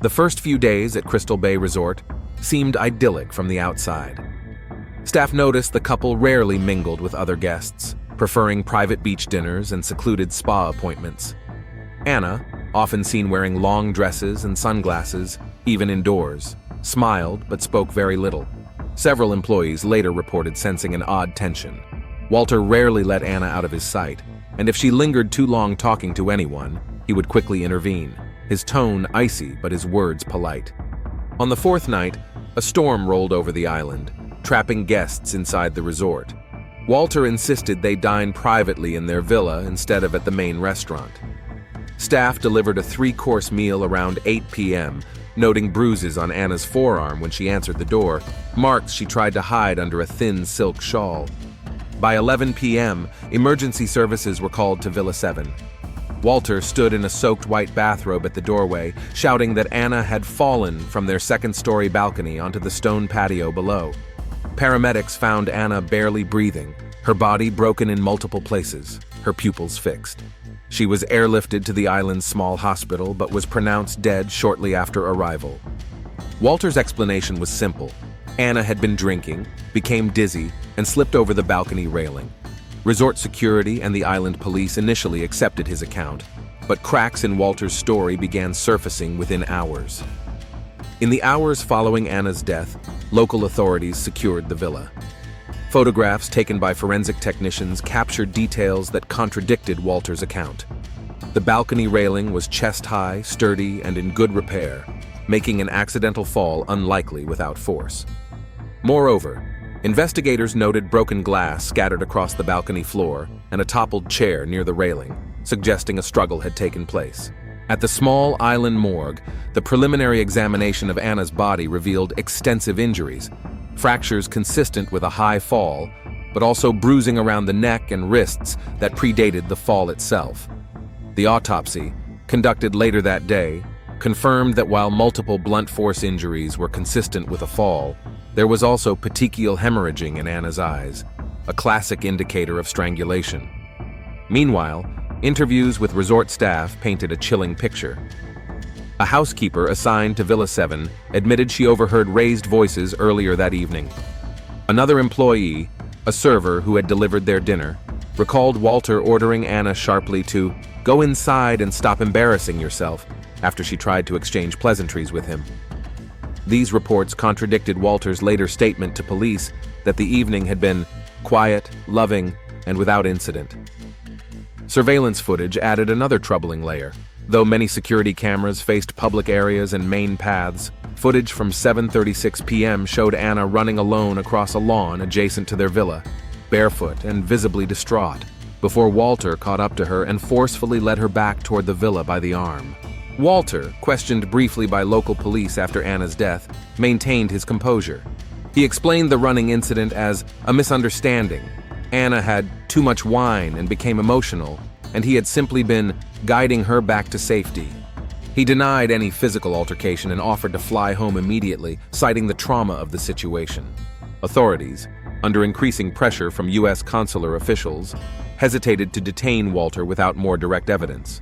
The first few days at Crystal Bay Resort seemed idyllic from the outside. Staff noticed the couple rarely mingled with other guests, preferring private beach dinners and secluded spa appointments. Anna, often seen wearing long dresses and sunglasses, even indoors, smiled but spoke very little. Several employees later reported sensing an odd tension. Walter rarely let Anna out of his sight, and if she lingered too long talking to anyone, he would quickly intervene, his tone icy but his words polite. On the fourth night, a storm rolled over the island, trapping guests inside the resort. Walter insisted they dine privately in their villa instead of at the main restaurant. Staff delivered a 3-course meal around 8 p.m., noting bruises on Anna's forearm when she answered the door, marks she tried to hide under a thin silk shawl. By 11 p.m., emergency services were called to Villa 7. Walter stood in a soaked white bathrobe at the doorway, shouting that Anna had fallen from their second-story balcony onto the stone patio below. Paramedics found Anna barely breathing, her body broken in multiple places, her pupils fixed. She was airlifted to the island's small hospital but was pronounced dead shortly after arrival. Walter's explanation was simple. Anna had been drinking, became dizzy, and slipped over the balcony railing. Resort security and the island police initially accepted his account, but cracks in Walter's story began surfacing within hours. In the hours following Anna's death, local authorities secured the villa. Photographs taken by forensic technicians captured details that contradicted Walter's account. The balcony railing was chest-high, sturdy, and in good repair, making an accidental fall unlikely without force. Moreover, investigators noted broken glass scattered across the balcony floor and a toppled chair near the railing, suggesting a struggle had taken place. At the small island morgue, the preliminary examination of Anna's body revealed extensive injuries, fractures consistent with a high fall, but also bruising around the neck and wrists that predated the fall itself. The autopsy, conducted later that day, confirmed that while multiple blunt force injuries were consistent with a fall, there was also petechial hemorrhaging in Anna's eyes, a classic indicator of strangulation. Meanwhile, interviews with resort staff painted a chilling picture. A housekeeper assigned to Villa 7 admitted she overheard raised voices earlier that evening. Another employee, a server who had delivered their dinner, recalled Walter ordering Anna sharply to go inside and stop embarrassing yourself after she tried to exchange pleasantries with him. These reports contradicted Walter's later statement to police that the evening had been quiet, loving, and without incident. Surveillance footage added another troubling layer. Though many security cameras faced public areas and main paths, footage from 7:36 p.m. showed Anna running alone across a lawn adjacent to their villa, barefoot and visibly distraught, before Walter caught up to her and forcefully led her back toward the villa by the arm. Walter, questioned briefly by local police after Anna's death, maintained his composure. He explained the running incident as a misunderstanding. Anna had too much wine and became emotional, and he had simply been guiding her back to safety. He denied any physical altercation and offered to fly home immediately, citing the trauma of the situation. Authorities, under increasing pressure from U.S. consular officials, hesitated to detain Walter without more direct evidence.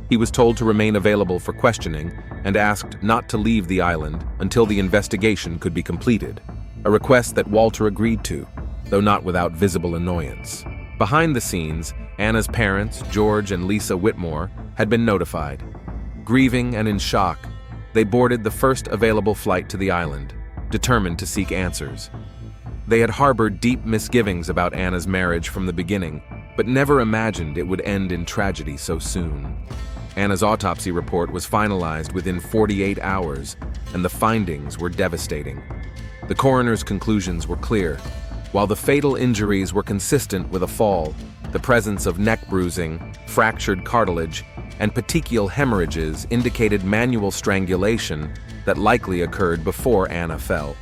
He was told to remain available for questioning and asked not to leave the island until the investigation could be completed, a request that Walter agreed to, though not without visible annoyance. Behind the scenes, Anna's parents, George and Lisa Whitmore, had been notified. Grieving and in shock, they boarded the first available flight to the island, determined to seek answers. They had harbored deep misgivings about Anna's marriage from the beginning, but never imagined it would end in tragedy so soon. Anna's autopsy report was finalized within 48 hours, and the findings were devastating. The coroner's conclusions were clear. While the fatal injuries were consistent with a fall, the presence of neck bruising, fractured cartilage, and petechial hemorrhages indicated manual strangulation that likely occurred before Anna fell.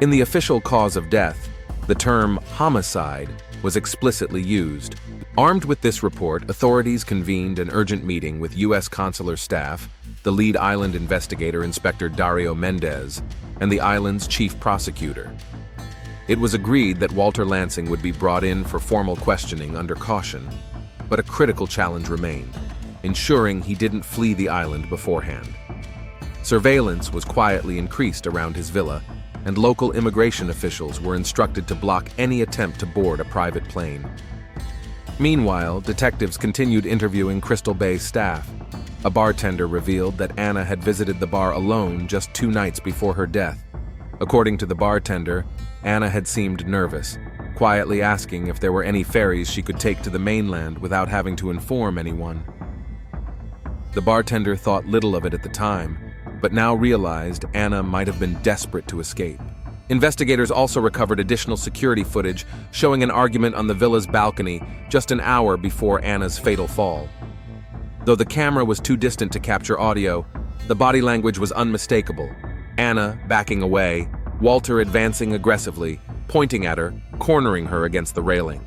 In the official cause of death, the term homicide was explicitly used. Armed with this report, authorities convened an urgent meeting with U.S. consular staff, the lead island investigator, Inspector Dario Mendez, and the island's chief prosecutor. It was agreed that Walter Lansing would be brought in for formal questioning under caution, but a critical challenge remained, ensuring he didn't flee the island beforehand. Surveillance was quietly increased around his villa, and local immigration officials were instructed to block any attempt to board a private plane. Meanwhile, detectives continued interviewing Crystal Bay's staff. A bartender revealed that Anna had visited the bar alone just 2 nights before her death. According to the bartender, Anna had seemed nervous, quietly asking if there were any ferries she could take to the mainland without having to inform anyone. The bartender thought little of it at the time, but now realized Anna might have been desperate to escape. Investigators also recovered additional security footage showing an argument on the villa's balcony just an hour before Anna's fatal fall. Though the camera was too distant to capture audio, the body language was unmistakable. Anna backing away, Walter advancing aggressively, pointing at her, cornering her against the railing.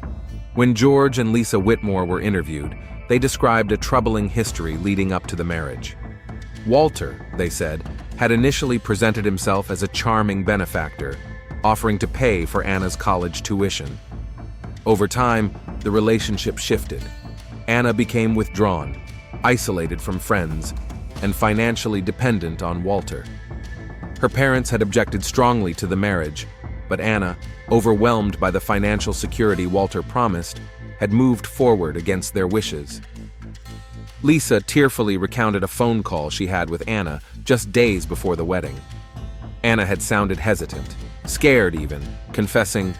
When George and Lisa Whitmore were interviewed, they described a troubling history leading up to the marriage. Walter, they said, had initially presented himself as a charming benefactor, offering to pay for Anna's college tuition. Over time, the relationship shifted. Anna became withdrawn, isolated from friends, and financially dependent on Walter. Her parents had objected strongly to the marriage, but Anna, overwhelmed by the financial security Walter promised, had moved forward against their wishes. Lisa tearfully recounted a phone call she had with Anna just days before the wedding. Anna had sounded hesitant, scared even, confessing,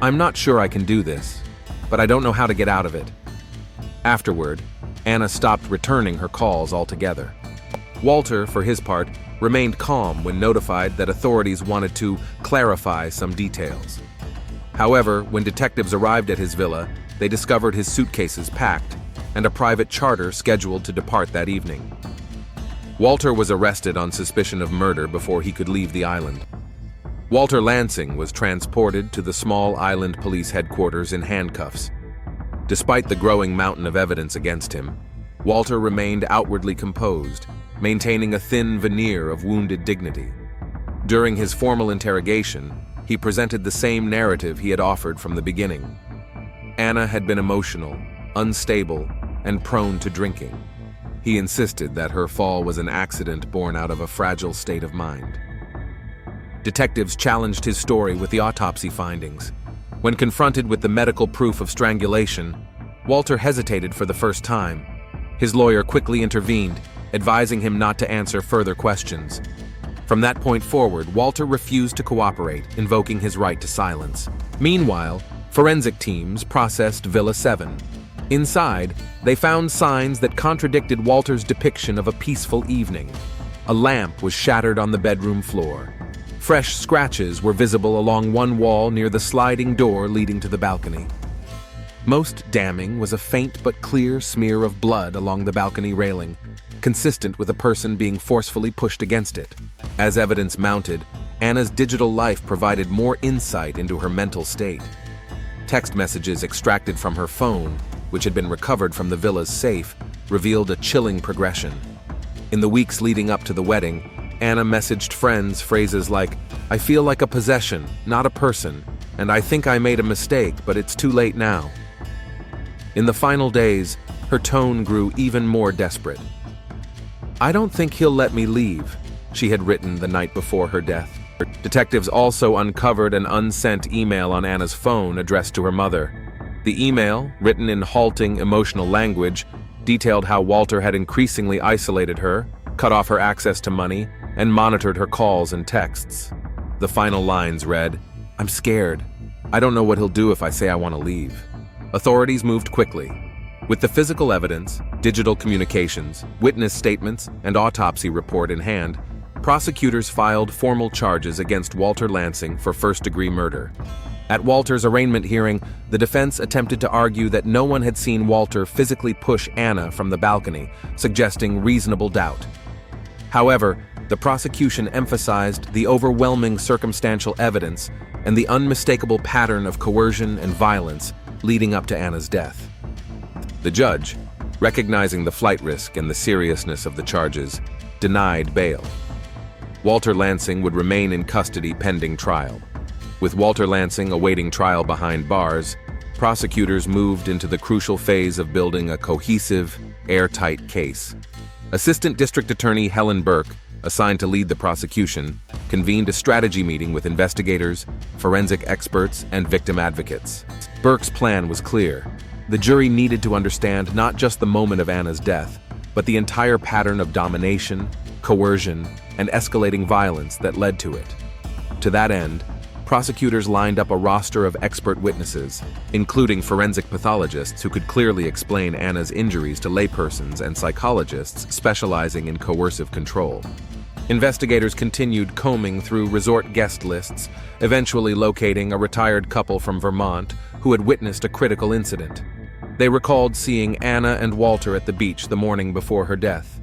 "I'm not sure I can do this, but I don't know how to get out of it." Afterward, Anna stopped returning her calls altogether. Walter, for his part, remained calm when notified that authorities wanted to clarify some details. However, when detectives arrived at his villa, they discovered his suitcases packed and a private charter scheduled to depart that evening. Walter was arrested on suspicion of murder before he could leave the island. Walter Lansing was transported to the small island police headquarters in handcuffs. Despite the growing mountain of evidence against him, Walter remained outwardly composed, maintaining a thin veneer of wounded dignity. During his formal interrogation, he presented the same narrative he had offered from the beginning. Anna had been emotional, unstable, and prone to drinking. He insisted that her fall was an accident born out of a fragile state of mind. Detectives challenged his story with the autopsy findings. When confronted with the medical proof of strangulation, Walter hesitated for the first time. His lawyer quickly intervened, advising him not to answer further questions. From that point forward, Walter refused to cooperate, invoking his right to silence. Meanwhile, forensic teams processed Villa 7. Inside, they found signs that contradicted Walter's depiction of a peaceful evening. A lamp was shattered on the bedroom floor. Fresh scratches were visible along one wall near the sliding door leading to the balcony. Most damning was a faint but clear smear of blood along the balcony railing, consistent with a person being forcefully pushed against it. As evidence mounted, Anna's digital life provided more insight into her mental state. Text messages extracted from her phone, which had been recovered from the villa's safe, revealed a chilling progression. In the weeks leading up to the wedding, Anna messaged friends phrases like, "I feel like a possession, not a person, and I think I made a mistake, but it's too late now." In the final days, her tone grew even more desperate. "I don't think he'll let me leave," she had written the night before her death. Detectives also uncovered an unsent email on Anna's phone addressed to her mother. The email, written in halting, emotional language, detailed how Walter had increasingly isolated her, cut off her access to money, and monitored her calls and texts. The final lines read, "I'm scared. I don't know what he'll do if I say I want to leave." Authorities moved quickly. With the physical evidence, digital communications, witness statements, and autopsy report in hand, prosecutors filed formal charges against Walter Lansing for first-degree murder. At Walter's arraignment hearing, the defense attempted to argue that no one had seen Walter physically push Anna from the balcony, suggesting reasonable doubt. However, the prosecution emphasized the overwhelming circumstantial evidence and the unmistakable pattern of coercion and violence leading up to Anna's death. The judge, recognizing the flight risk and the seriousness of the charges, denied bail. Walter Lansing would remain in custody pending trial. With Walter Lansing awaiting trial behind bars, prosecutors moved into the crucial phase of building a cohesive, airtight case. Assistant District Attorney Helen Burke, assigned to lead the prosecution, convened a strategy meeting with investigators, forensic experts, and victim advocates. Burke's plan was clear. The jury needed to understand not just the moment of Anna's death, but the entire pattern of domination, coercion, and escalating violence that led to it. To that end, prosecutors lined up a roster of expert witnesses, including forensic pathologists who could clearly explain Anna's injuries to laypersons and psychologists specializing in coercive control. Investigators continued combing through resort guest lists, eventually locating a retired couple from Vermont who had witnessed a critical incident. They recalled seeing Anna and Walter at the beach the morning before her death.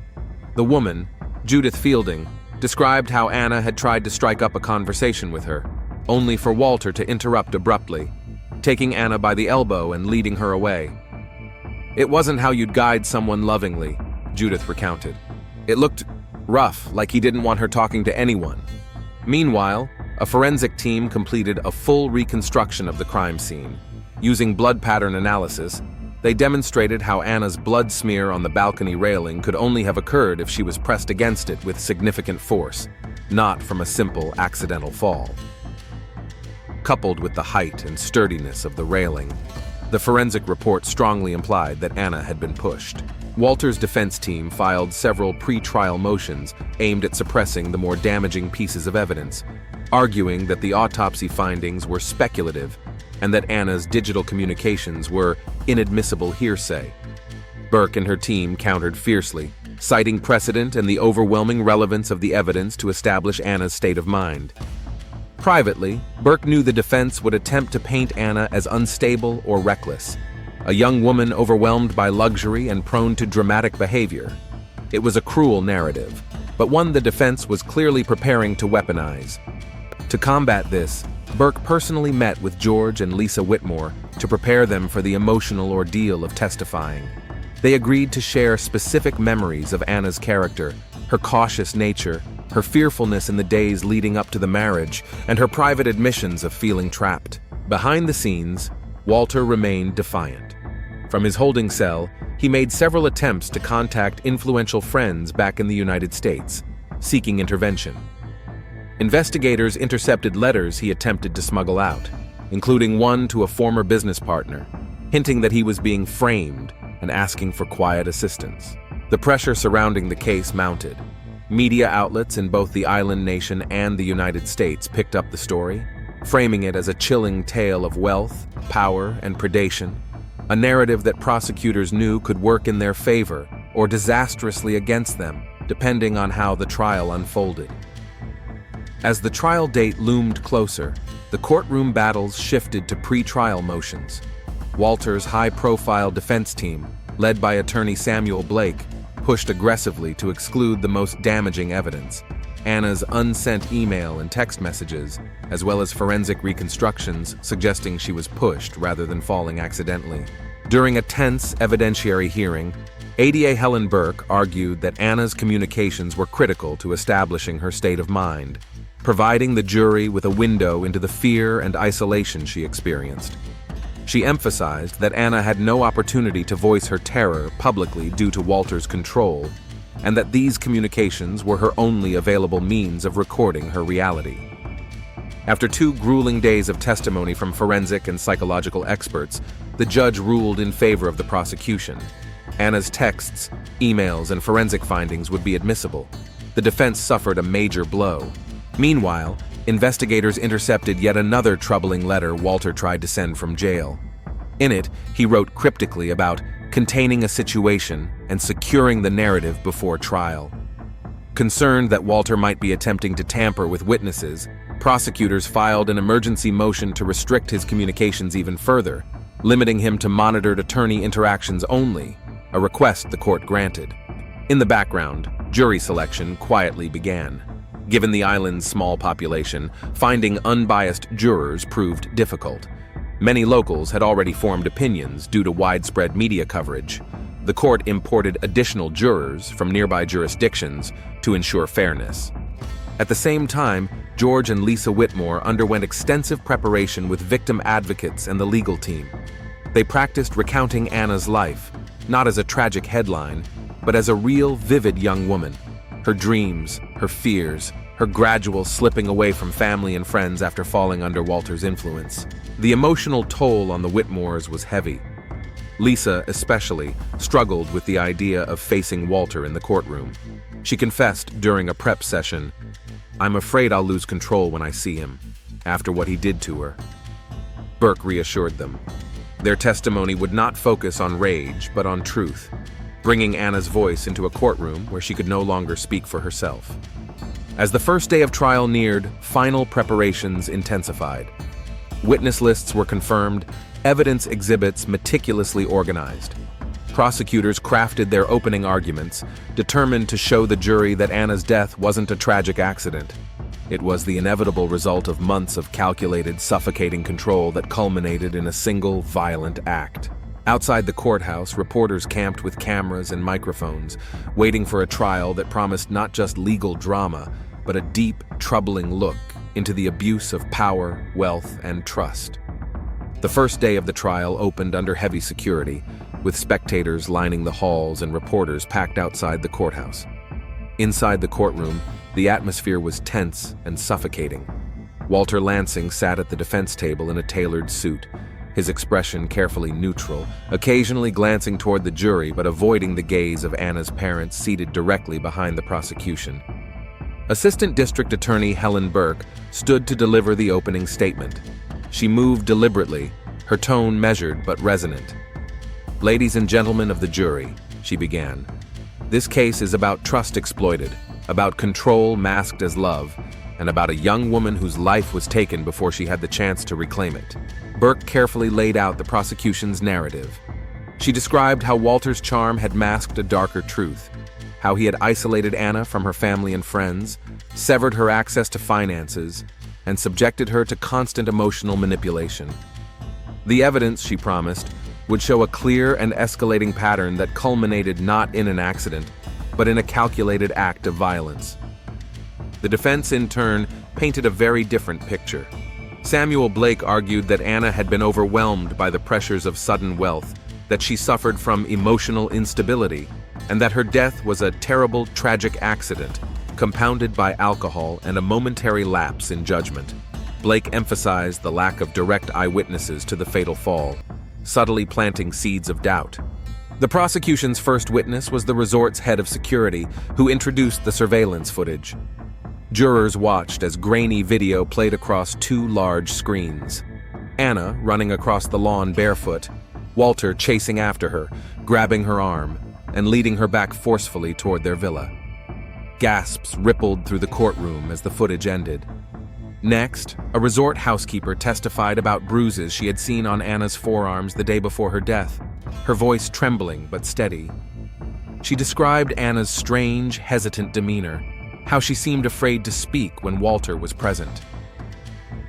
The woman, Judith Fielding, described how Anna had tried to strike up a conversation with her, only for Walter to interrupt abruptly, taking Anna by the elbow and leading her away. "It wasn't how you'd guide someone lovingly," Judith recounted. "It looked rough, like he didn't want her talking to anyone." Meanwhile, a forensic team completed a full reconstruction of the crime scene. Using blood pattern analysis, they demonstrated how Anna's blood smear on the balcony railing could only have occurred if she was pressed against it with significant force, not from a simple accidental fall. Coupled with the height and sturdiness of the railing, the forensic report strongly implied that Anna had been pushed. Walter's defense team filed several pre-trial motions aimed at suppressing the more damaging pieces of evidence, arguing that the autopsy findings were speculative and that Anna's digital communications were inadmissible hearsay. Burke and her team countered fiercely, citing precedent and the overwhelming relevance of the evidence to establish Anna's state of mind. Privately, Burke knew the defense would attempt to paint Anna as unstable or reckless, a young woman overwhelmed by luxury and prone to dramatic behavior. It was a cruel narrative, but one the defense was clearly preparing to weaponize. To combat this, Burke personally met with George and Lisa Whitmore to prepare them for the emotional ordeal of testifying. They agreed to share specific memories of Anna's character, her cautious nature, her fearfulness in the days leading up to the marriage, and her private admissions of feeling trapped. Behind the scenes, Walter remained defiant. From his holding cell, he made several attempts to contact influential friends back in the United States, seeking intervention. Investigators intercepted letters he attempted to smuggle out, including one to a former business partner, hinting that he was being framed and asking for quiet assistance. The pressure surrounding the case mounted. Media outlets in both the island nation and the United States picked up the story, framing it as a chilling tale of wealth, power, and predation, a narrative that prosecutors knew could work in their favor or disastrously against them, depending on how the trial unfolded. As the trial date loomed closer, the courtroom battles shifted to pre-trial motions. Walter's high-profile defense team, led by attorney Samuel Blake, pushed aggressively to exclude the most damaging evidence: Anna's unsent email and text messages, as well as forensic reconstructions suggesting she was pushed rather than falling accidentally. During a tense evidentiary hearing, ADA Helen Burke argued that Anna's communications were critical to establishing her state of mind, providing the jury with a window into the fear and isolation she experienced. She emphasized that Anna had no opportunity to voice her terror publicly due to Walter's control, and that these communications were her only available means of recording her reality. After 2 grueling days of testimony from forensic and psychological experts, the judge ruled in favor of the prosecution. Anna's texts, emails, and forensic findings would be admissible. The defense suffered a major blow. Meanwhile, investigators intercepted yet another troubling letter Walter tried to send from jail. In it, he wrote cryptically about containing a situation and securing the narrative before trial. Concerned that Walter might be attempting to tamper with witnesses, prosecutors filed an emergency motion to restrict his communications even further, limiting him to monitored attorney interactions only, a request the court granted. In the background, jury selection quietly began. Given the island's small population, finding unbiased jurors proved difficult. Many locals had already formed opinions due to widespread media coverage. The court imported additional jurors from nearby jurisdictions to ensure fairness. At the same time, George and Lisa Whitmore underwent extensive preparation with victim advocates and the legal team. They practiced recounting Anna's life, not as a tragic headline, but as a real, vivid young woman. Her dreams, her fears, her gradual slipping away from family and friends after falling under Walter's influence. The emotional toll on the Whitmores was heavy. Lisa, especially, struggled with the idea of facing Walter in the courtroom. She confessed during a prep session, "I'm afraid I'll lose control when I see him, after what he did to her." Burke reassured them. Their testimony would not focus on rage, but on truth, bringing Anna's voice into a courtroom where she could no longer speak for herself. As the first day of trial neared, final preparations intensified. Witness lists were confirmed, evidence exhibits meticulously organized. Prosecutors crafted their opening arguments, determined to show the jury that Anna's death wasn't a tragic accident. It was the inevitable result of months of calculated, suffocating control that culminated in a single, violent act. Outside the courthouse, reporters camped with cameras and microphones, waiting for a trial that promised not just legal drama, but a deep, troubling look into the abuse of power, wealth, and trust. The first day of the trial opened under heavy security, with spectators lining the halls and reporters packed outside the courthouse. Inside the courtroom, the atmosphere was tense and suffocating. Walter Lansing sat at the defense table in a tailored suit, his expression carefully neutral, occasionally glancing toward the jury but avoiding the gaze of Anna's parents seated directly behind the prosecution. Assistant District Attorney Helen Burke stood to deliver the opening statement. She moved deliberately, her tone measured but resonant. "Ladies and gentlemen of the jury," she began, "this case is about trust exploited, about control masked as love, and about a young woman whose life was taken before she had the chance to reclaim it." Burke carefully laid out the prosecution's narrative. She described how Walter's charm had masked a darker truth, how he had isolated Anna from her family and friends, severed her access to finances, and subjected her to constant emotional manipulation. The evidence, she promised, would show a clear and escalating pattern that culminated not in an accident, but in a calculated act of violence. The defense, in turn, painted a very different picture. Samuel Blake argued that Anna had been overwhelmed by the pressures of sudden wealth, that she suffered from emotional instability, and that her death was a terrible, tragic accident, compounded by alcohol and a momentary lapse in judgment. Blake emphasized the lack of direct eyewitnesses to the fatal fall, subtly planting seeds of doubt. The prosecution's first witness was the resort's head of security, who introduced the surveillance footage. Jurors watched as grainy video played across two large screens. Anna running across the lawn barefoot, Walter chasing after her, grabbing her arm, and leading her back forcefully toward their villa. Gasps rippled through the courtroom as the footage ended. Next, a resort housekeeper testified about bruises she had seen on Anna's forearms the day before her death, her voice trembling but steady. She described Anna's strange, hesitant demeanor, how she seemed afraid to speak when Walter was present.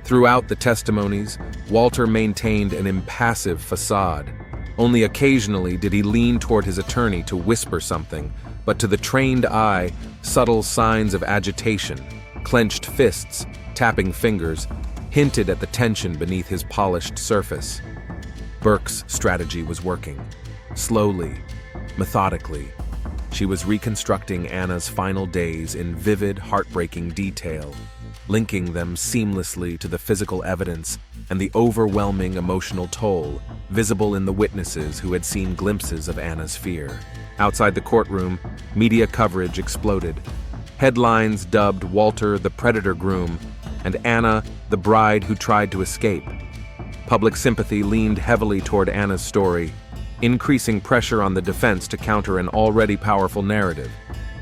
Throughout the testimonies, Walter maintained an impassive facade. Only occasionally did he lean toward his attorney to whisper something, but to the trained eye, subtle signs of agitation, clenched fists, tapping fingers, hinted at the tension beneath his polished surface. Burke's strategy was working. Slowly, methodically, she was reconstructing Anna's final days in vivid, heartbreaking detail, linking them seamlessly to the physical evidence and the overwhelming emotional toll visible in the witnesses who had seen glimpses of Anna's fear. Outside the courtroom, media coverage exploded. Headlines dubbed Walter the predator groom and Anna the bride who tried to escape. Public sympathy leaned heavily toward Anna's story, increasing pressure on the defense to counter an already powerful narrative.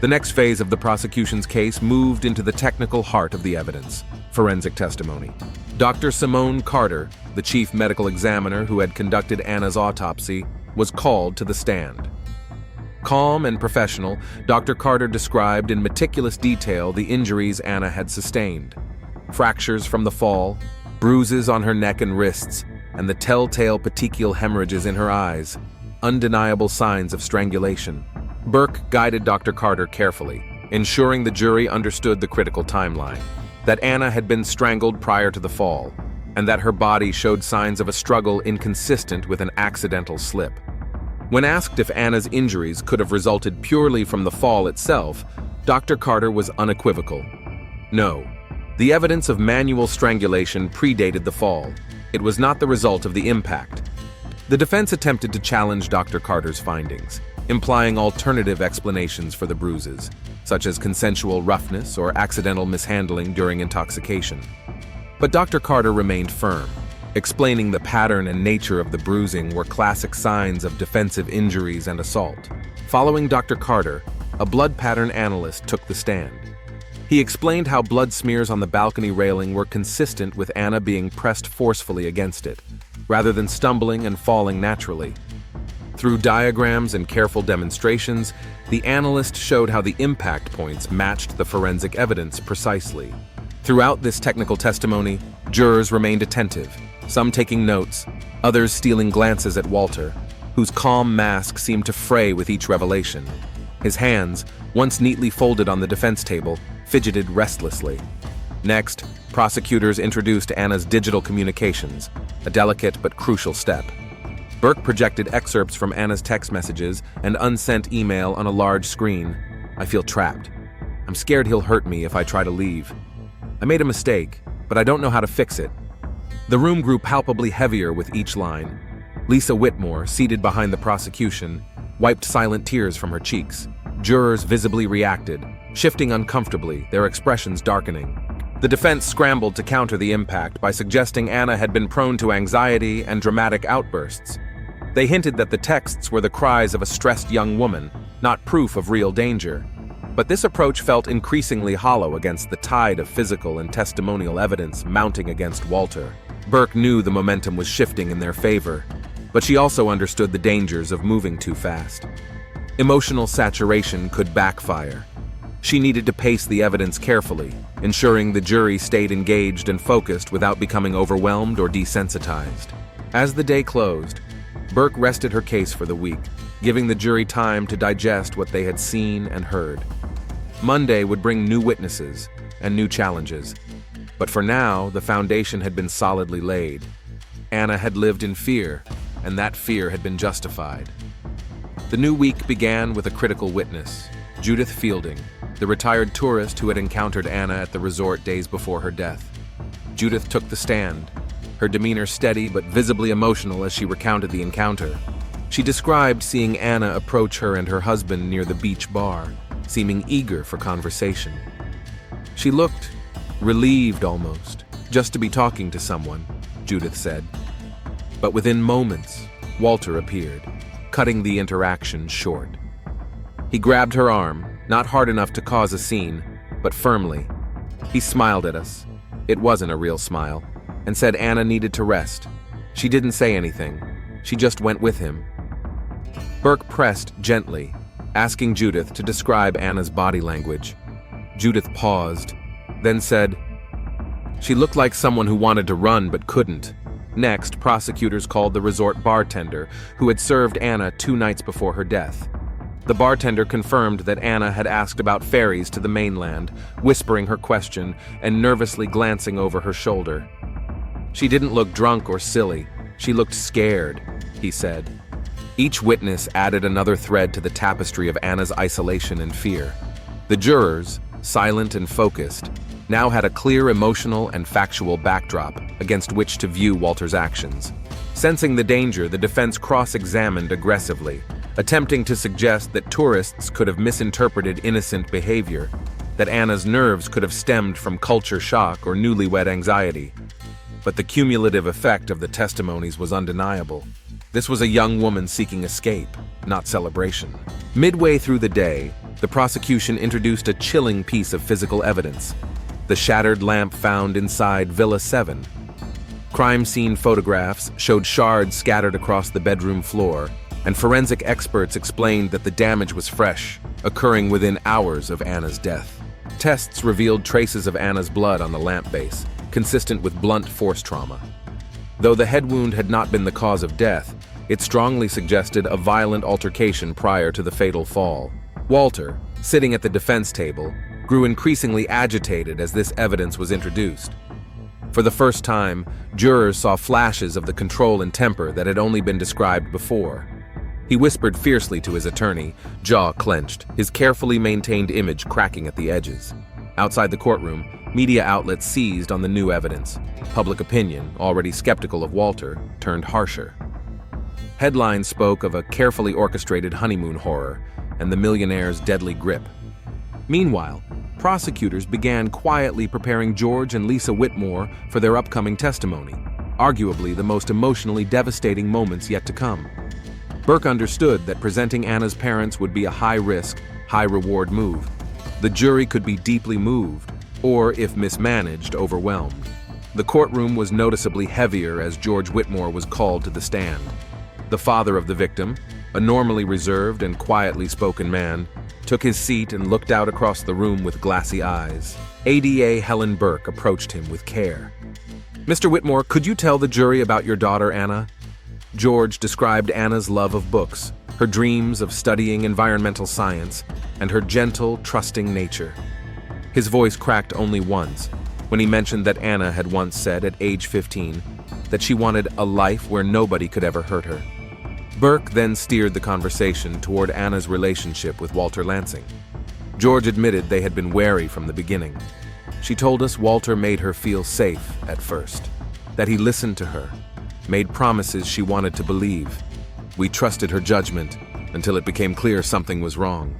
The next phase of the prosecution's case moved into the technical heart of the evidence, forensic testimony. Dr. Simone Carter, the chief medical examiner who had conducted Anna's autopsy, was called to the stand. Calm and professional, Dr. Carter described in meticulous detail the injuries Anna had sustained. Fractures from the fall, bruises on her neck and wrists, and the telltale petechial hemorrhages in her eyes, undeniable signs of strangulation. Burke guided Dr. Carter carefully, ensuring the jury understood the critical timeline, that Anna had been strangled prior to the fall, and that her body showed signs of a struggle inconsistent with an accidental slip. When asked if Anna's injuries could have resulted purely from the fall itself, Dr. Carter was unequivocal. No, the evidence of manual strangulation predated the fall. It was not the result of the impact. The defense attempted to challenge Dr. Carter's findings, implying alternative explanations for the bruises, such as consensual roughness or accidental mishandling during intoxication. But Dr. Carter remained firm, explaining the pattern and nature of the bruising were classic signs of defensive injuries and assault. Following Dr. Carter, a blood pattern analyst took the stand. He explained how blood smears on the balcony railing were consistent with Anna being pressed forcefully against it, rather than stumbling and falling naturally. Through diagrams and careful demonstrations, the analyst showed how the impact points matched the forensic evidence precisely. Throughout this technical testimony, jurors remained attentive, some taking notes, others stealing glances at Walter, whose calm mask seemed to fray with each revelation. His hands, once neatly folded on the defense table, fidgeted restlessly. Next, prosecutors introduced Anna's digital communications, a delicate but crucial step. Burke projected excerpts from Anna's text messages and unsent email on a large screen. "I feel trapped. I'm scared he'll hurt me if I try to leave. I made a mistake, but I don't know how to fix it." The room grew palpably heavier with each line. Lisa Whitmore, seated behind the prosecution, wiped silent tears from her cheeks. Jurors visibly reacted, shifting uncomfortably, their expressions darkening. The defense scrambled to counter the impact by suggesting Anna had been prone to anxiety and dramatic outbursts. They hinted that the texts were the cries of a stressed young woman, not proof of real danger. But this approach felt increasingly hollow against the tide of physical and testimonial evidence mounting against Walter. Burke knew the momentum was shifting in their favor, but she also understood the dangers of moving too fast. Emotional saturation could backfire. She needed to pace the evidence carefully, ensuring the jury stayed engaged and focused without becoming overwhelmed or desensitized. As the day closed, Burke rested her case for the week, giving the jury time to digest what they had seen and heard. Monday would bring new witnesses and new challenges, but for now, the foundation had been solidly laid. Anna had lived in fear, and that fear had been justified. The new week began with a critical witness, Judith Fielding, the retired tourist who had encountered Anna at the resort days before her death. Judith took the stand, her demeanor steady but visibly emotional as she recounted the encounter. She described seeing Anna approach her and her husband near the beach bar, seeming eager for conversation. She looked relieved almost, just to be talking to someone, Judith said. But within moments, Walter appeared, cutting the interaction short. He grabbed her arm, not hard enough to cause a scene, but firmly. He smiled at us. It wasn't a real smile, and said Anna needed to rest. She didn't say anything. She just went with him. Burke pressed gently, asking Judith to describe Anna's body language. Judith paused, then said, "She looked like someone who wanted to run but couldn't." Next, prosecutors called the resort bartender, who had served Anna 2 nights before her death. The bartender confirmed that Anna had asked about ferries to the mainland, whispering her question and nervously glancing over her shoulder. "She didn't look drunk or silly. She looked scared," he said. Each witness added another thread to the tapestry of Anna's isolation and fear. The jurors, silent and focused, now had a clear emotional and factual backdrop against which to view Walter's actions. Sensing the danger, the defense cross-examined aggressively, attempting to suggest that tourists could have misinterpreted innocent behavior, that Anna's nerves could have stemmed from culture shock or newlywed anxiety. But the cumulative effect of the testimonies was undeniable. This was a young woman seeking escape, not celebration. Midway through the day, the prosecution introduced a chilling piece of physical evidence: the shattered lamp found inside Villa 7. Crime scene photographs showed shards scattered across the bedroom floor, and forensic experts explained that the damage was fresh, occurring within hours of Anna's death. Tests revealed traces of Anna's blood on the lamp base, consistent with blunt force trauma. Though the head wound had not been the cause of death, it strongly suggested a violent altercation prior to the fatal fall. Walter, sitting at the defense table, grew increasingly agitated as this evidence was introduced. For the first time, jurors saw flashes of the control and temper that had only been described before. He whispered fiercely to his attorney, jaw clenched, his carefully maintained image cracking at the edges. Outside the courtroom, media outlets seized on the new evidence. Public opinion, already skeptical of Walter, turned harsher. Headlines spoke of a carefully orchestrated honeymoon horror and the millionaire's deadly grip. Meanwhile, prosecutors began quietly preparing George and Lisa Whitmore for their upcoming testimony, arguably the most emotionally devastating moments yet to come. Burke understood that presenting Anna's parents would be a high-risk, high-reward move. The jury could be deeply moved, or, if mismanaged, overwhelmed. The courtroom was noticeably heavier as George Whitmore was called to the stand. The father of the victim, a normally reserved and quietly spoken man, took his seat and looked out across the room with glassy eyes. ADA Helen Burke approached him with care. "Mr. Whitmore, could you tell the jury about your daughter, Anna?" George described Anna's love of books, her dreams of studying environmental science, and her gentle, trusting nature. His voice cracked only once, when he mentioned that Anna had once said at age 15 that she wanted a life where nobody could ever hurt her. Burke then steered the conversation toward Anna's relationship with Walter Lansing. George admitted they had been wary from the beginning. "She told us Walter made her feel safe at first, that he listened to her, made promises she wanted to believe. We trusted her judgment until it became clear something was wrong."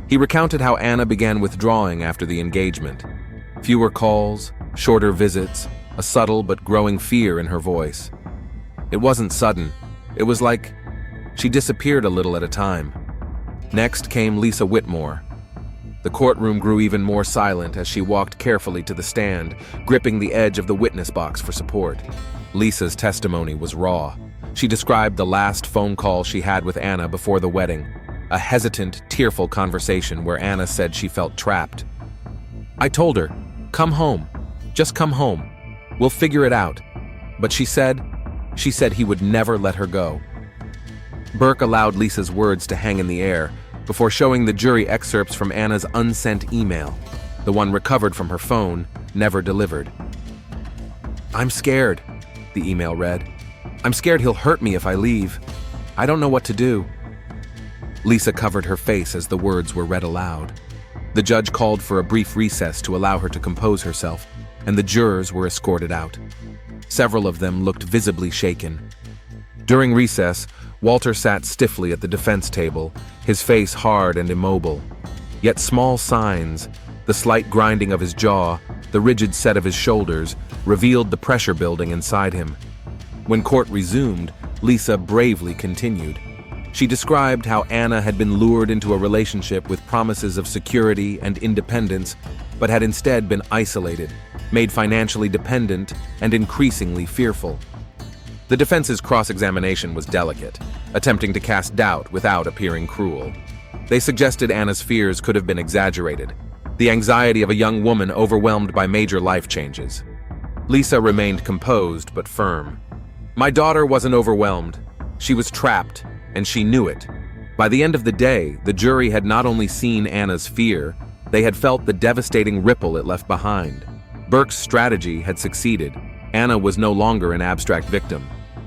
He recounted how Anna began withdrawing after the engagement. Fewer calls, shorter visits, a subtle but growing fear in her voice. It wasn't sudden. It was like she disappeared a little at a time. Next came Lisa Whitmore. The courtroom grew even more silent as she walked carefully to the stand, gripping the edge of the witness box for support. Lisa's testimony was raw. She described the last phone call she had with Anna before the wedding, a hesitant, tearful conversation where Anna said she felt trapped. "I told her, come home. Just come home. We'll figure it out." But she said he would never let her go. Burke allowed Lisa's words to hang in the air before showing the jury excerpts from Anna's unsent email, the one recovered from her phone, never delivered. "I'm scared," the email read. "I'm scared he'll hurt me if I leave. I don't know what to do." Lisa covered her face as the words were read aloud. The judge called for a brief recess to allow her to compose herself, and the jurors were escorted out. Several of them looked visibly shaken. During recess, Walter sat stiffly at the defense table, his face hard and immobile. Yet small signs, the slight grinding of his jaw, the rigid set of his shoulders, revealed the pressure building inside him. When court resumed, Lisa bravely continued. She described how Anna had been lured into a relationship with promises of security and independence, but had instead been isolated, made financially dependent, and increasingly fearful. The defense's cross-examination was delicate, attempting to cast doubt without appearing cruel. They suggested Anna's fears could have been exaggerated, the anxiety of a young woman overwhelmed by major life changes. Lisa remained composed but firm. "My daughter wasn't overwhelmed. She was trapped, and she knew it." By the end of the day, the jury had not only seen Anna's fear, they had felt the devastating ripple it left behind. Burke's strategy had succeeded. Anna was no longer an abstract victim.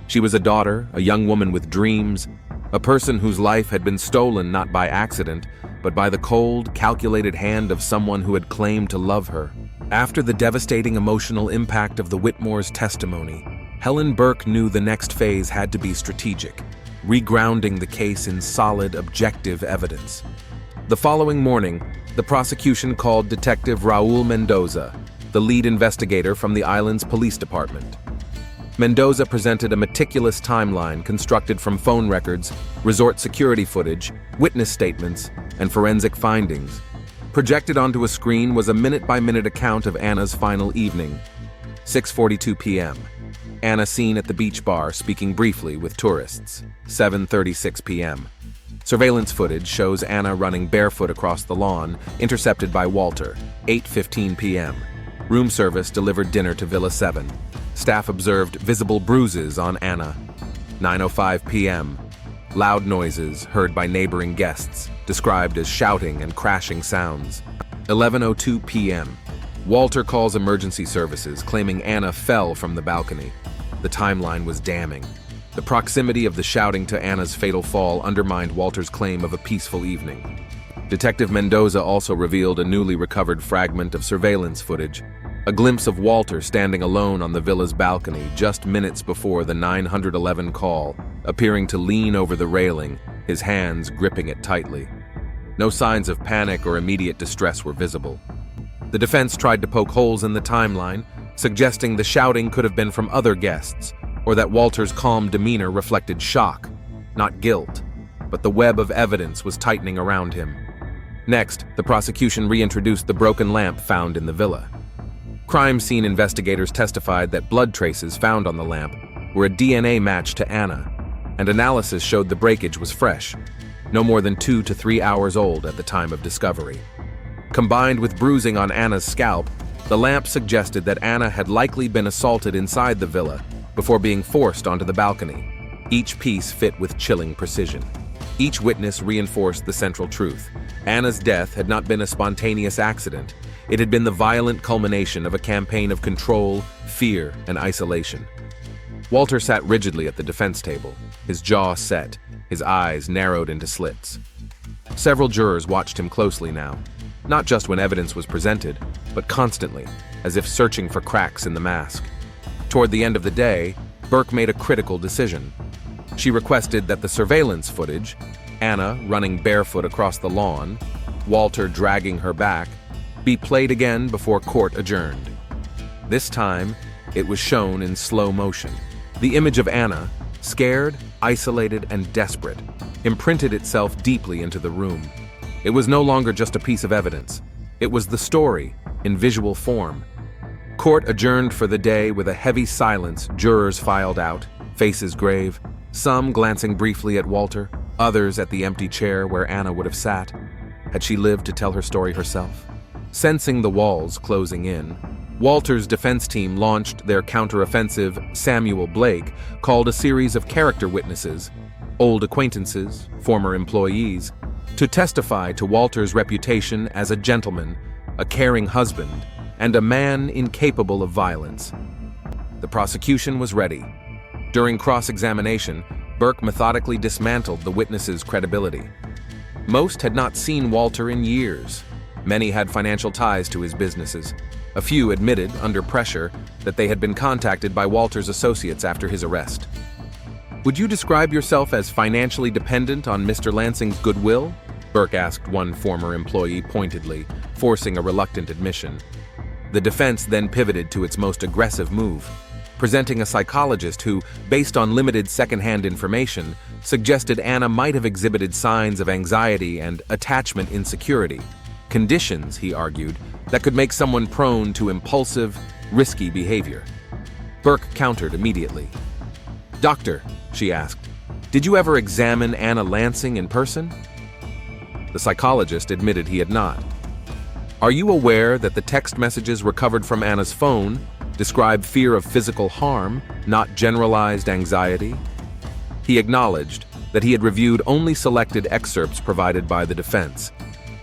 She was a daughter, a young woman with dreams, a person whose life had been stolen not by accident, but by the cold, calculated hand of someone who had claimed to love her. After the devastating emotional impact of the Whitmore's testimony, Helen Burke knew the next phase had to be strategic, regrounding the case in solid, objective evidence. The following morning, the prosecution called Detective Raul Mendoza, the lead investigator from the island's police department. Mendoza presented a meticulous timeline constructed from phone records, resort security footage, witness statements, and forensic findings. Projected onto a screen was a minute-by-minute account of Anna's final evening. 6:42 p.m. Anna seen at the beach bar speaking briefly with tourists. 7:36 p.m. Surveillance footage shows Anna running barefoot across the lawn, intercepted by Walter. 8:15 p.m. Room service delivered dinner to Villa 7. Staff observed visible bruises on Anna. 9:05 p.m. Loud noises heard by neighboring guests, described as shouting and crashing sounds. 11:02 p.m. Walter calls emergency services, claiming Anna fell from the balcony. The timeline was damning. The proximity of the shouting to Anna's fatal fall undermined Walter's claim of a peaceful evening. Detective Mendoza also revealed a newly recovered fragment of surveillance footage, a glimpse of Walter standing alone on the villa's balcony just minutes before the 911 call, appearing to lean over the railing, his hands gripping it tightly. No signs of panic or immediate distress were visible. The defense tried to poke holes in the timeline, suggesting the shouting could have been from other guests, or that Walter's calm demeanor reflected shock, not guilt, but the web of evidence was tightening around him. Next, the prosecution reintroduced the broken lamp found in the villa. Crime scene investigators testified that blood traces found on the lamp were a DNA match to Anna, and analysis showed the breakage was fresh, no more than 2 to 3 hours old at the time of discovery. Combined with bruising on Anna's scalp, the lamp suggested that Anna had likely been assaulted inside the villa before being forced onto the balcony. Each piece fit with chilling precision. Each witness reinforced the central truth. Anna's death had not been a spontaneous accident. It had been the violent culmination of a campaign of control, fear, and isolation. Walter sat rigidly at the defense table, his jaw set, his eyes narrowed into slits. Several jurors watched him closely now, not just when evidence was presented, but constantly, as if searching for cracks in the mask. Toward the end of the day, Burke made a critical decision. She requested that the surveillance footage, Anna running barefoot across the lawn, Walter dragging her back, be played again before court adjourned. This time, it was shown in slow motion. The image of Anna, scared, isolated, and desperate, imprinted itself deeply into the room. It was no longer just a piece of evidence. It was the story, in visual form. Court adjourned for the day with a heavy silence. Jurors filed out, faces grave, some glancing briefly at Walter, others at the empty chair where Anna would have sat. Had she lived to tell her story herself? Sensing the walls closing in, Walter's defense team launched their counteroffensive. Samuel Blake called a series of character witnesses, old acquaintances, former employees, to testify to Walter's reputation as a gentleman, a caring husband, and a man incapable of violence. The prosecution was ready. During cross-examination, Burke methodically dismantled the witnesses' credibility. Most had not seen Walter in years. Many had financial ties to his businesses. A few admitted, under pressure, that they had been contacted by Walter's associates after his arrest. "Would you describe yourself as financially dependent on Mr. Lansing's goodwill?" Burke asked one former employee pointedly, forcing a reluctant admission. The defense then pivoted to its most aggressive move, presenting a psychologist who, based on limited secondhand information, suggested Anna might have exhibited signs of anxiety and attachment insecurity, conditions, he argued, that could make someone prone to impulsive, risky behavior. Burke countered immediately. "Doctor," she asked, "did you ever examine Anna Lansing in person?" The psychologist admitted he had not. "Are you aware that the text messages recovered from Anna's phone describe fear of physical harm, not generalized anxiety?" He acknowledged that he had reviewed only selected excerpts provided by the defense.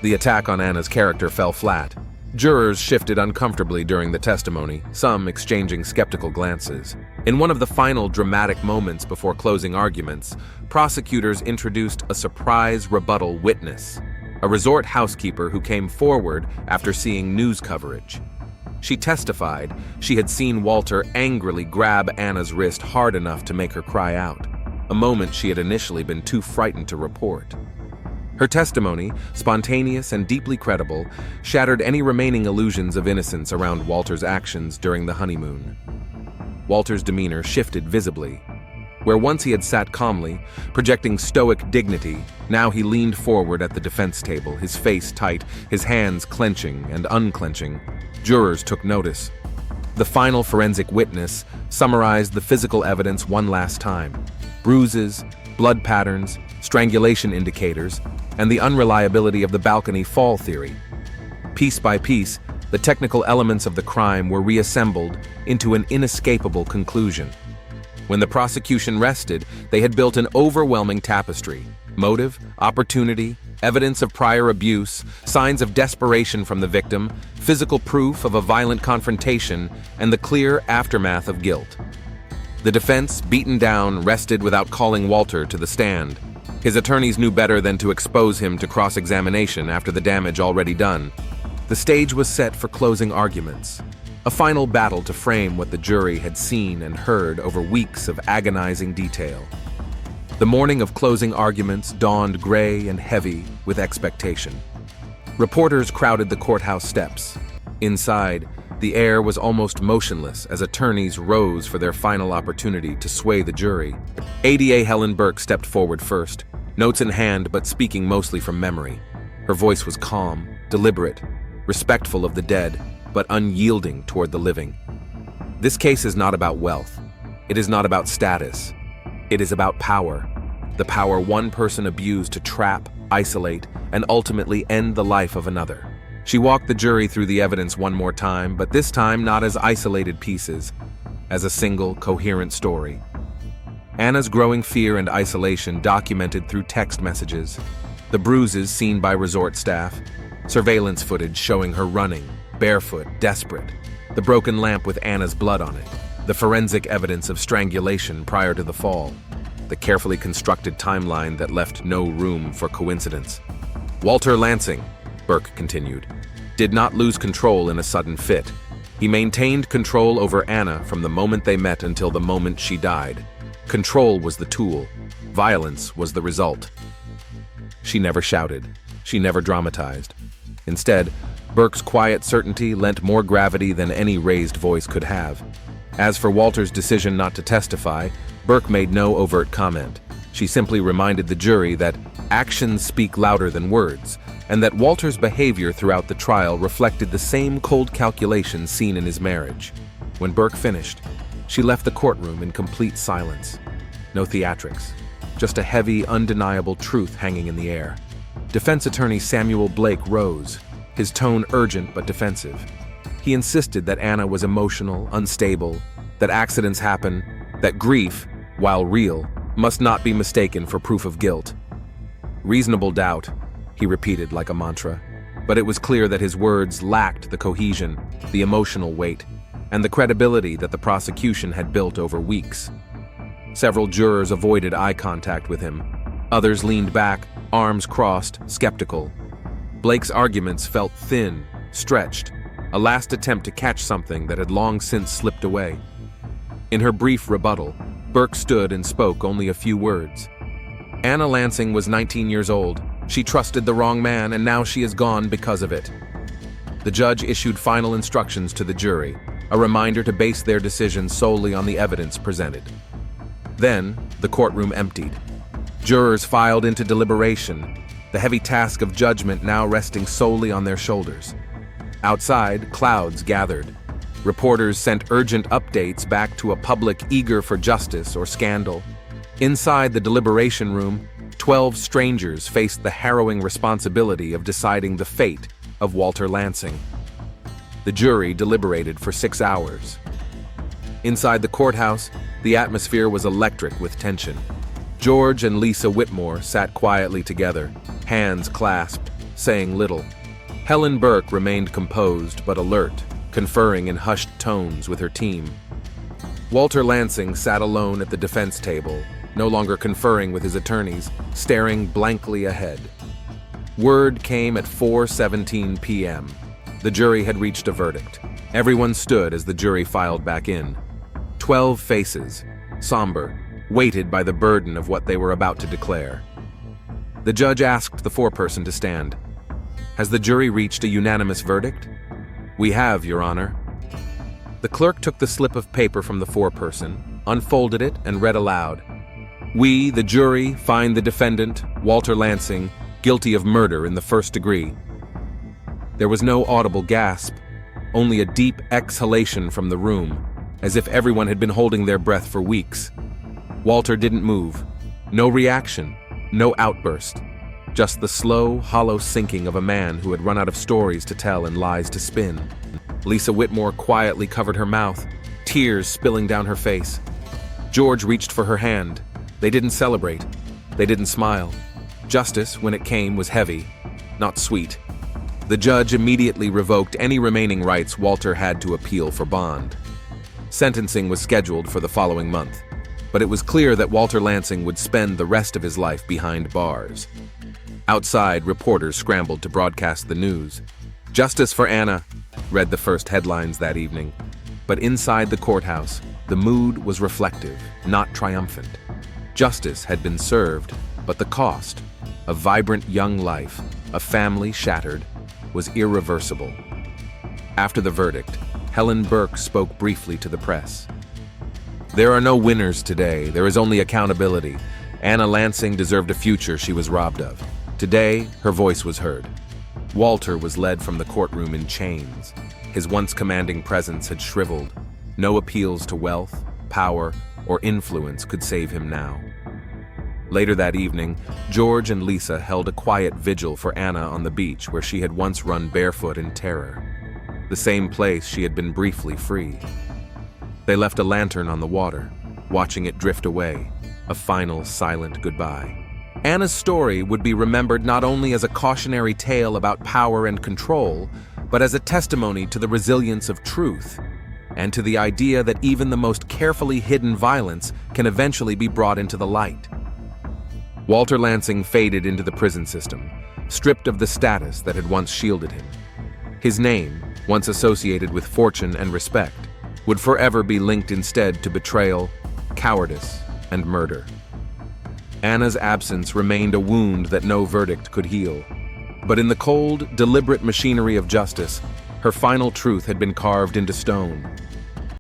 The attack on Anna's character fell flat. Jurors shifted uncomfortably during the testimony, some exchanging skeptical glances. In one of the final dramatic moments before closing arguments, prosecutors introduced a surprise rebuttal witness, a resort housekeeper who came forward after seeing news coverage. She testified she had seen Walter angrily grab Anna's wrist hard enough to make her cry out, a moment she had initially been too frightened to report. Her testimony, spontaneous and deeply credible, shattered any remaining illusions of innocence around Walter's actions during the honeymoon. Walter's demeanor shifted visibly. Where once he had sat calmly, projecting stoic dignity, now he leaned forward at the defense table, his face tight, his hands clenching and unclenching. Jurors took notice. The final forensic witness summarized the physical evidence one last time: bruises, blood patterns, strangulation indicators, and the unreliability of the balcony fall theory. Piece by piece, the technical elements of the crime were reassembled into an inescapable conclusion. When the prosecution rested, they had built an overwhelming tapestry: motive, opportunity, evidence of prior abuse, signs of desperation from the victim, physical proof of a violent confrontation, and the clear aftermath of guilt. The defense, beaten down, rested without calling Walter to the stand. His attorneys knew better than to expose him to cross-examination after the damage already done. The stage was set for closing arguments, a final battle to frame what the jury had seen and heard over weeks of agonizing detail. The morning of closing arguments dawned gray and heavy with expectation. Reporters crowded the courthouse steps. Inside, the air was almost motionless as attorneys rose for their final opportunity to sway the jury. ADA Helen Burke stepped forward first, notes in hand but speaking mostly from memory. Her voice was calm, deliberate, respectful of the dead, but unyielding toward the living. This case is not about wealth. It is not about status. It is about power. The power one person abused to trap, isolate, and ultimately end the life of another. She walked the jury through the evidence one more time, but this time not as isolated pieces, as a single, coherent story. Anna's growing fear and isolation documented through text messages, the bruises seen by resort staff, surveillance footage showing her running, barefoot, desperate, the broken lamp with Anna's blood on it, the forensic evidence of strangulation prior to the fall, the carefully constructed timeline that left no room for coincidence. Walter Lansing, Burke continued, did not lose control in a sudden fit. He maintained control over Anna from the moment they met until the moment she died. Control was the tool. Violence was the result. She never shouted. She never dramatized. Instead, Burke's quiet certainty lent more gravity than any raised voice could have. As for Walter's decision not to testify, Burke made no overt comment. She simply reminded the jury that actions speak louder than words, and that Walter's behavior throughout the trial reflected the same cold calculation seen in his marriage. When Burke finished, she left the courtroom in complete silence. No theatrics, just a heavy, undeniable truth hanging in the air. Defense attorney Samuel Blake rose, his tone urgent but defensive. He insisted that Anna was emotional, unstable, that accidents happen, that grief, while real, must not be mistaken for proof of guilt. Reasonable doubt, he repeated like a mantra, but it was clear that his words lacked the cohesion, the emotional weight, and the credibility that the prosecution had built over weeks. Several jurors avoided eye contact with him. Others leaned back, arms crossed, skeptical. Blake's arguments felt thin, stretched, a last attempt to catch something that had long since slipped away. In her brief rebuttal, Burke stood and spoke only a few words. Anna Lansing was 19 years old. She trusted the wrong man, and now she is gone because of it. The judge issued final instructions to the jury, a reminder to base their decision solely on the evidence presented. Then, the courtroom emptied. Jurors filed into deliberation, the heavy task of judgment now resting solely on their shoulders. Outside, clouds gathered. Reporters sent urgent updates back to a public eager for justice or scandal. Inside the deliberation room, 12 strangers faced the harrowing responsibility of deciding the fate of Walter Lansing. The jury deliberated for 6 hours. Inside the courthouse, the atmosphere was electric with tension. George and Lisa Whitmore sat quietly together, hands clasped, saying little. Helen Burke remained composed but alert, conferring in hushed tones with her team. Walter Lansing sat alone at the defense table, no longer conferring with his attorneys, staring blankly ahead. Word came at 4:17 p.m. The jury had reached a verdict. Everyone stood as the jury filed back in. 12 faces, somber, weighted by the burden of what they were about to declare. The judge asked the foreperson to stand. "Has the jury reached a unanimous verdict?" "We have, Your Honor." The clerk took the slip of paper from the foreperson, unfolded it, and read aloud. "We, the jury, find the defendant, Walter Lansing, guilty of murder in the first degree." There was no audible gasp, only a deep exhalation from the room, as if everyone had been holding their breath for weeks. Walter didn't move. No reaction, no outburst. Just the slow, hollow sinking of a man who had run out of stories to tell and lies to spin. Lisa Whitmore quietly covered her mouth, tears spilling down her face. George reached for her hand. They didn't celebrate. They didn't smile. Justice, when it came, was heavy, not sweet. The judge immediately revoked any remaining rights Walter had to appeal for bond. Sentencing was scheduled for the following month, but it was clear that Walter Lansing would spend the rest of his life behind bars. Outside, reporters scrambled to broadcast the news. "Justice for Anna," read the first headlines that evening. But inside the courthouse, the mood was reflective, not triumphant. Justice had been served, but the cost, a vibrant young life, a family shattered, was irreversible. After the verdict, Helen Burke spoke briefly to the press. "There are no winners today. There is only accountability. Anna Lansing deserved a future she was robbed of. Today, her voice was heard." Walter was led from the courtroom in chains. His once commanding presence had shriveled. No appeals to wealth, power, or influence could save him now. Later that evening, George and Lisa held a quiet vigil for Anna on the beach where she had once run barefoot in terror. The same place she had been briefly free. They left a lantern on the water, watching it drift away, a final silent goodbye. Anna's story would be remembered not only as a cautionary tale about power and control, but as a testimony to the resilience of truth, and to the idea that even the most carefully hidden violence can eventually be brought into the light. Walter Lansing faded into the prison system, stripped of the status that had once shielded him. His name, once associated with fortune and respect, would forever be linked instead to betrayal, cowardice, and murder. Anna's absence remained a wound that no verdict could heal. But in the cold, deliberate machinery of justice, her final truth had been carved into stone.